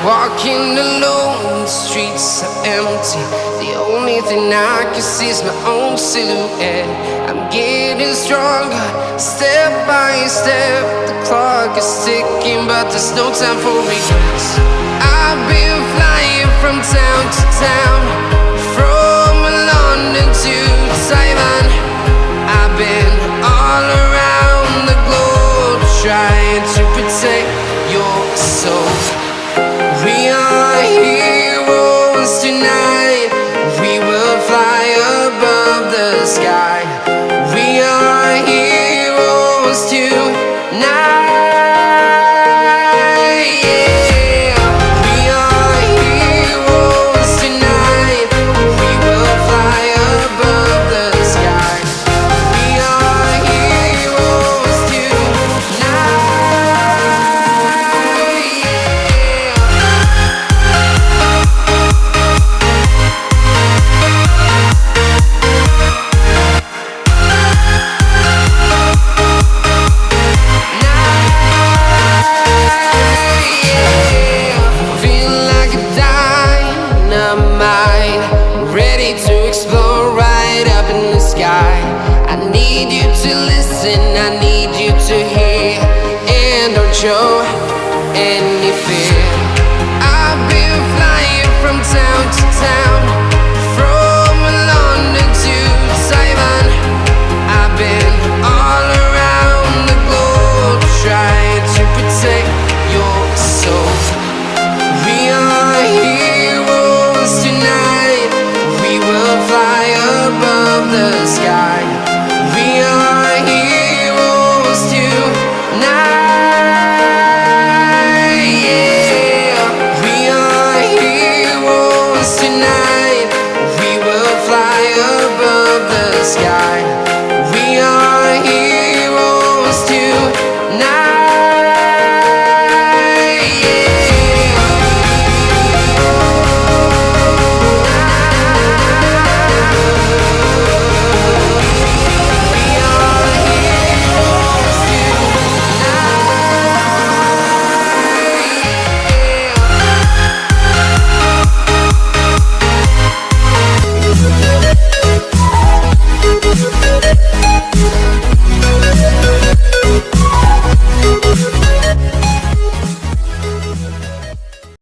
Walking alone, the streets are empty. The only thing I can see is my own silhouette. I'm getting stronger, step by step. The clock is ticking, but there's no time for regrets. I've been flying from town to town, from London to Taiwan. I've been all around the globe, trying to protect your soul. We are heroes tonight. We will fly above the sky. We are heroes tonight. Yeah. We are heroes tonight. We will fly above the sky. We are heroes tonight. Ready to explore right up in the sky. I need you to listen